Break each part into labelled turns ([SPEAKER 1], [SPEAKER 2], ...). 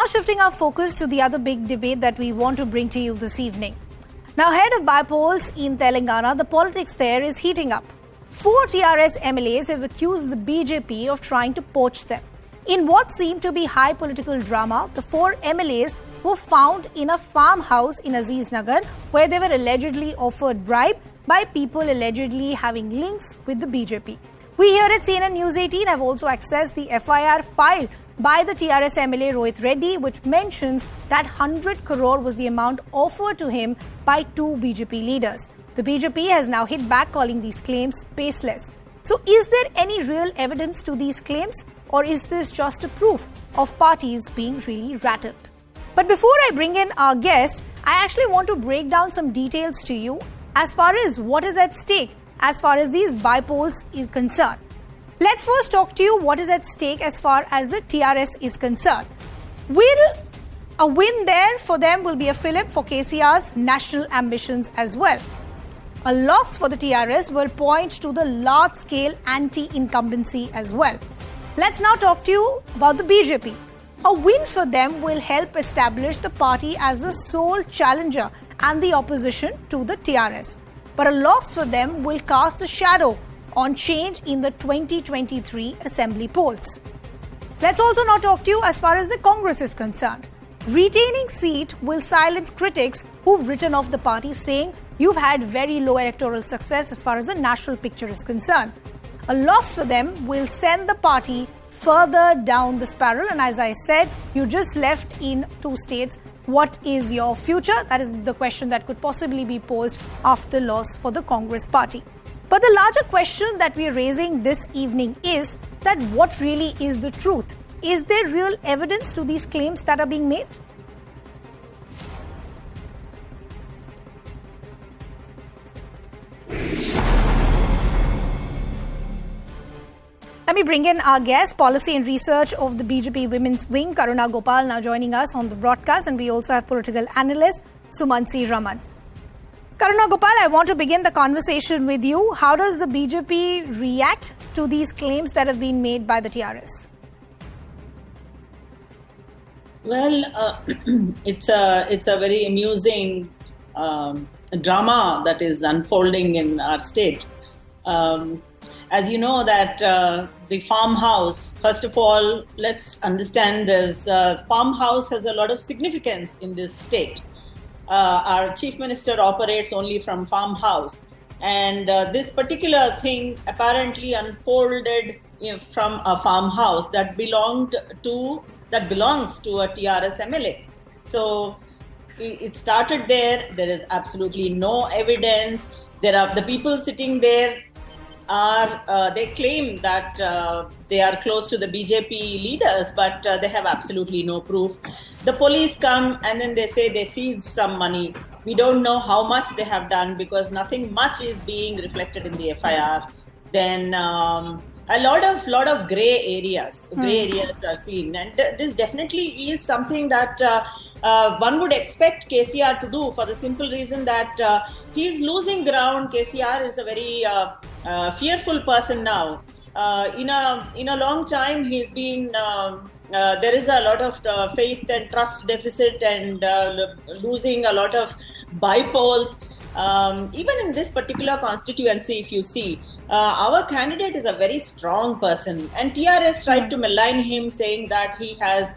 [SPEAKER 1] Now shifting our focus to the other big debate that we want to bring to you this evening. Now ahead of by-polls in Telangana, the politics there is heating up. 4 TRS MLAs have accused the BJP of trying to poach them. In what seemed to be high political drama, the 4 MLAs were found in a farmhouse in Aziz Nagar where they were allegedly offered bribe by people allegedly having links with the BJP. We here at CNN News 18 have also accessed the FIR filed by the TRS MLA Rohit Reddy, which mentions that 100 crore was the amount offered to him by 2 BJP leaders. The BJP has now hit back, calling these claims baseless. So is there any real evidence to these claims, or is this just a proof of parties being really rattled? But before I bring in our guest, I actually want to break down some details to you as far as what is at stake as far as these by-polls is concerned. Let's first talk to you what is at stake as far as the TRS is concerned. Will a win there for them will be a fillip for KCR's national ambitions as well. A loss for the TRS will point to the large-scale anti-incumbency as well. Let's now talk to you about the BJP. A win for them will help establish the party as the sole challenger and the opposition to the TRS. But a loss for them will cast a shadow on change in the 2023 assembly polls. Let's also now talk to you as far as the Congress is concerned. Retaining seat will silence critics who've written off the party, saying you've had very low electoral success as far as the national picture is concerned. A loss for them will send the party further down the spiral, and as I said, you just left in 2 states. What is your future? That is the question that could possibly be posed after the loss for the Congress party. But the larger question that we are raising this evening is that what really is the truth? Is there real evidence to these claims that are being made? Let me bring in our guest, Policy and Research of the BJP Women's Wing, Karuna Gopal, now joining us on the broadcast. And we also have political analyst Sumansi Raman. Karuna Gopal, I want to begin the conversation with you. How does the BJP react to these claims that have been made by the TRS?
[SPEAKER 2] Well, it's a very amusing drama that is unfolding in our state. As you know that the farmhouse, first of all, let's understand this. Farmhouse has a lot of significance in this state. Our chief minister operates only from farmhouse, and this particular thing apparently unfolded from a farmhouse that belongs to a TRS MLA. So it started there. There is absolutely no evidence. There are the people sitting there they claim that they are close to the BJP leaders, but they have absolutely no proof. The police come and then they say they seized some money. We don't know how much they have done because nothing much is being reflected in the FIR. Then a lot of grey areas are seen, and this definitely is something that one would expect KCR to do, for the simple reason that he is losing ground. KCR is a very fearful person now. In a long time, he's been. There is a lot of faith and trust deficit, and losing a lot of by-polls. Even in this particular constituency, if you see, our candidate is a very strong person, and TRS tried to malign him, saying that he has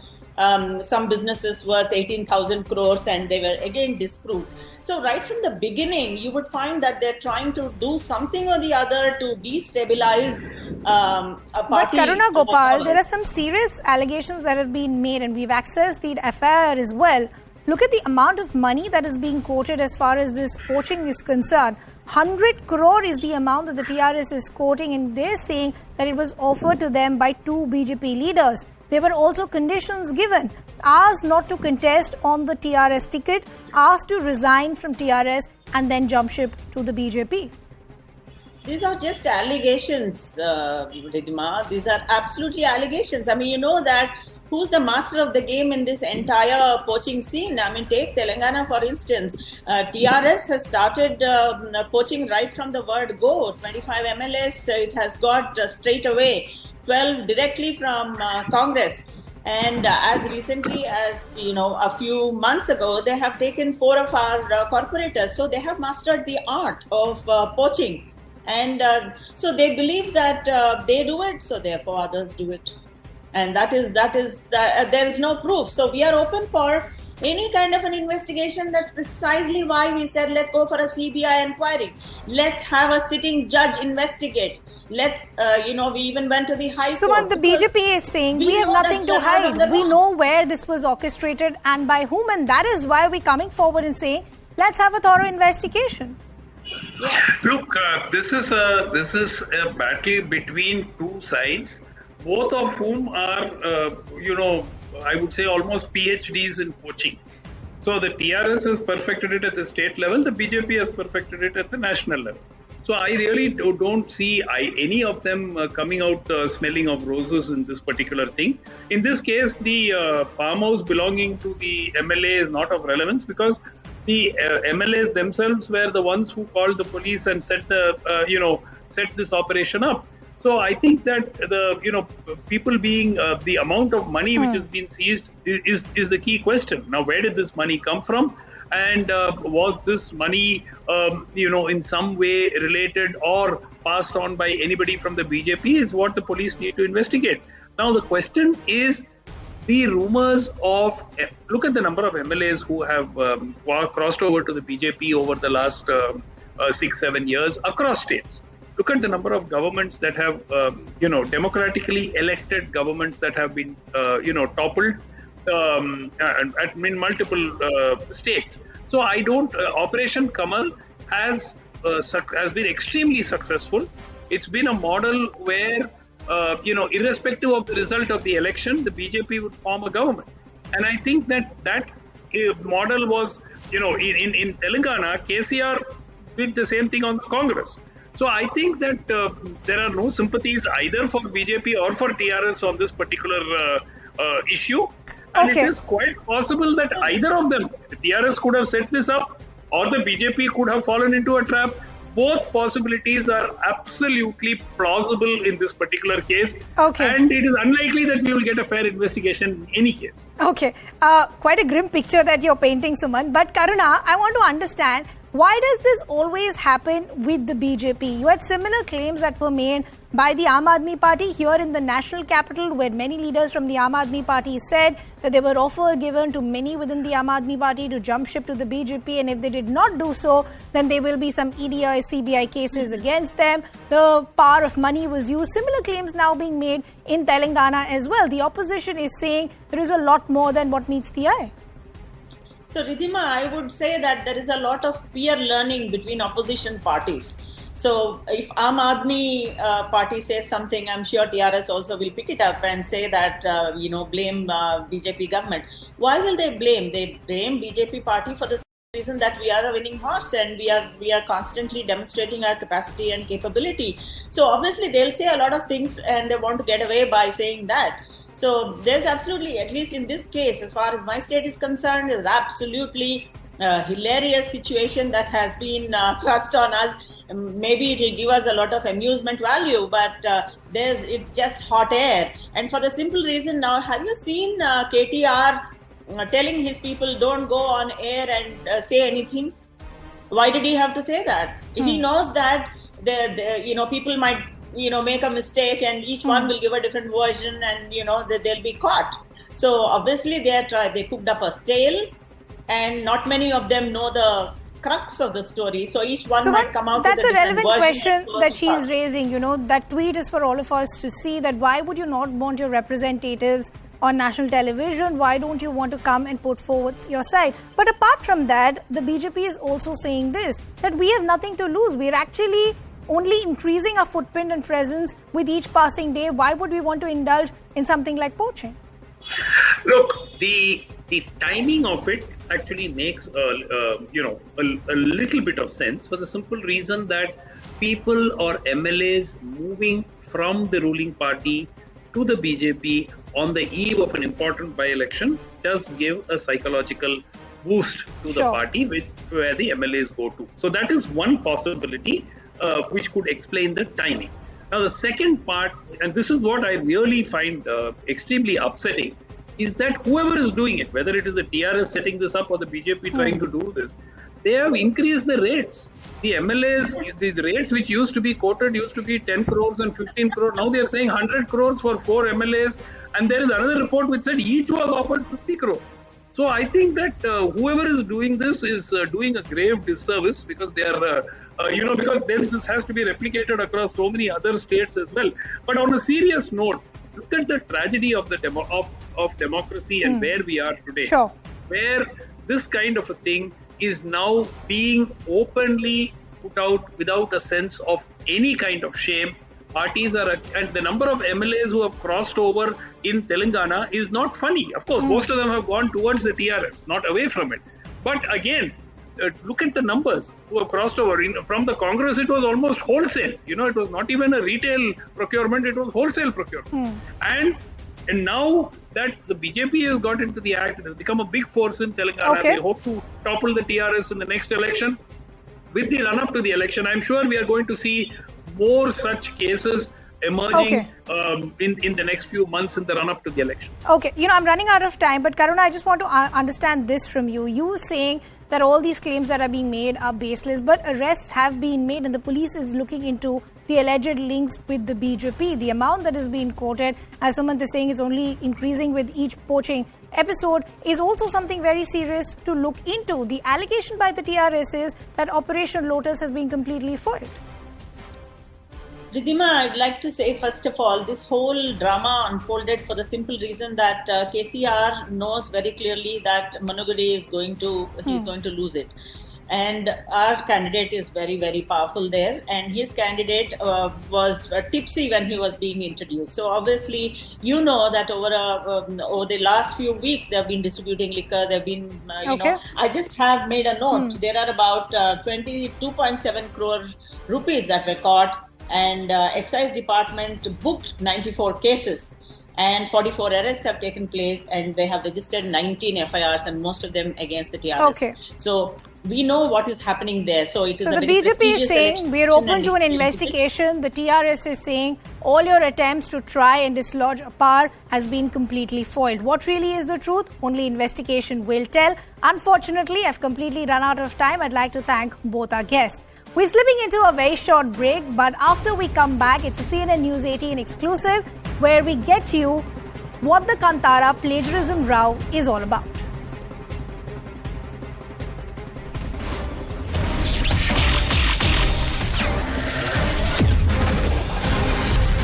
[SPEAKER 2] some businesses worth 18,000 crores, and they were again disproved. So right from the beginning, you would find that they're trying to do something or the other to destabilize a party.
[SPEAKER 1] But Karuna Gopal, there are some serious allegations that have been made, and we've accessed the FIR as well. Look at the amount of money that is being quoted as far as this poaching is concerned. 100 crore is the amount that the TRS is quoting, and they're saying that it was offered to them by 2 BJP leaders. There were also conditions given. Asked not to contest on the TRS ticket, asked to resign from TRS and then jump ship to the BJP.
[SPEAKER 2] These are just allegations, Ridhima. These are absolutely allegations. I mean, you know that who's the master of the game in this entire poaching scene? I mean, take Telangana, for instance. TRS has started poaching right from the word go. 25 MLS, it has got straight away 12 directly from Congress. And as recently as a few months ago, they have taken 4 of our corporators. So they have mastered the art of poaching, and so they believe that they do it, so therefore others do it, and that is there is no proof. So we are open for any kind of an investigation. That's precisely why we said let's go for a CBI inquiry. Let's have a sitting judge investigate. Let's, we even went to the High Court.
[SPEAKER 1] Sumant, the BJP is saying we have nothing to hide. We know where this was orchestrated and by whom, and that is why we're coming forward and saying let's have a thorough investigation.
[SPEAKER 3] Look, this is a battle between two sides, both of whom are, I would say almost PhDs in poaching. So the TRS has perfected it at the state level, the BJP has perfected it at the national level. So I really don't see any of them coming out smelling of roses in this particular thing. In this case, the farmhouse belonging to the MLA is not of relevance, because the MLAs themselves were the ones who called the police and set this operation up. So I think that the people being the amount of money which has been seized is the key question. Now, where did this money come from? And was this money, in some way related or passed on by anybody from the BJP is what the police need to investigate. Now, the question is the rumors of, look at the number of MLAs who have crossed over to the BJP over the last 6-7 years across states. Look at the number of governments that have, democratically elected governments that have been, toppled in multiple states. So I don't. Operation Kamal has been extremely successful. It's been a model where irrespective of the result of the election, the BJP would form a government. And I think that model was, in Telangana, KCR did the same thing on the Congress. So I think that there are no sympathies either for BJP or for TRS on this particular issue. And it is quite possible that either of them, the TRS could have set this up or the BJP could have fallen into a trap. Both possibilities are absolutely plausible in this particular case. And it is unlikely that we will get a fair investigation in any case. Quite a grim picture that you're painting, Suman. But Karuna, I want to understand, why does this always happen with the BJP? You had similar claims that were made by the Aam Aadmi Party here in the national capital, where many leaders from the Aam Aadmi Party said that there were offers given to many within the Aam Aadmi Party to jump ship to the BJP, and if they did not do so, then there will be some EDI, CBI cases against them. The power of money was used. Similar claims now being made in Telangana as well. The opposition is saying there is a lot more than what meets the eye.
[SPEAKER 2] So, Ridhima, I would say that there is a lot of peer learning between opposition parties. So, if Aam Aadmi Party says something, I'm sure TRS also will pick it up and say that, blame BJP government. Why will they blame? They blame BJP Party for the reason that we are a winning horse and we are constantly demonstrating our capacity and capability. So, obviously, they'll say a lot of things and they want to get away by saying that. So there's absolutely, at least in this case, as far as my state is concerned, there's absolutely a hilarious situation that has been thrust on us. Maybe it will give us a lot of amusement value, but it's just hot air. And for the simple reason now, have you seen KTR telling his people don't go on air and say anything? Why did he have to say that? He knows that people might make a mistake and each one will give a different version and, they'll be caught. So obviously they cooked up a tale and not many of them know the crux of the story. So each one might come out with a different version.
[SPEAKER 1] That's a relevant question that she's raising. That tweet is for all of us to see, that why would you not want your representatives on national television? Why don't you want to come and put forward your side? But apart from that, the BJP is also saying this, that we have nothing to lose. We're actually only increasing our footprint and presence with each passing day. Why would we want to indulge in something like poaching?
[SPEAKER 3] Look, the timing of it actually makes a little bit of sense, for the simple reason that people or MLAs moving from the ruling party to the BJP on the eve of an important by-election does give a psychological boost to the party where the MLAs go to. So that is one possibility which could explain the timing. Now the second part, and this is what I really find extremely upsetting, is that whoever is doing it, whether it is the TRS setting this up or the BJP trying to do this, they have increased the rates. The MLAs, the rates which used to be quoted used to be 10 crores and 15 crores. Now they are saying 100 crores for 4 MLAs. And there is another report which said each was offered 50 crores. So I think that whoever is doing this is doing a grave disservice, because they are, because then this has to be replicated across so many other states as well. But on a serious note, look at the tragedy of the of democracy and where we are today.
[SPEAKER 1] Sure.
[SPEAKER 3] Where this kind of a thing is now being openly put out without a sense of any kind of shame. Parties are, and the number of MLAs who have crossed over in Telangana is not funny. Of course, most of them have gone towards the TRS, not away from it. But again, look at the numbers who have crossed over. From the Congress, it was almost wholesale. It was not even a retail procurement, it was wholesale procurement. And now that the BJP has got into the act, it has become a big force in Telangana.
[SPEAKER 1] Okay.
[SPEAKER 3] They hope to topple the TRS in the next election. With the run-up to the election, I'm sure we are going to see more such cases emerging in the next few months in the run-up to the election.
[SPEAKER 1] Okay, I'm running out of time, but Karuna, I just want to understand this from you. You saying that all these claims that are being made are baseless, but arrests have been made and the police is looking into the alleged links with the BJP. The amount that is being quoted, as Sumant is saying, is only increasing with each poaching episode, is also something very serious to look into. The allegation by the TRS is that Operation Lotus has been completely foiled.
[SPEAKER 2] Ridhima, I'd like to say, first of all, this whole drama unfolded for the simple reason that KCR knows very clearly that Manugadi is going to lose it. And our candidate is very, very powerful there. And his candidate was tipsy when he was being introduced. So obviously, that over the last few weeks, they have been distributing liquor. They've been, I just have made a note. There are about 22.7 crore rupees that were caught. And excise department booked 94 cases and 44 arrests have taken place, and they have registered 19 FIRs and most of them against the TRS.
[SPEAKER 1] Okay.
[SPEAKER 2] So we know what is happening there. So it is
[SPEAKER 1] the BJP is saying we are open to an investigation. The TRS is saying all your attempts to try and dislodge a power has been completely foiled. What really is the truth? Only investigation will tell. Unfortunately, I've completely run out of time. I'd like to thank both our guests. We're slipping into a very short break, but after we come back, it's a CNN News 18 exclusive where we get you what the Kantara plagiarism row is all about.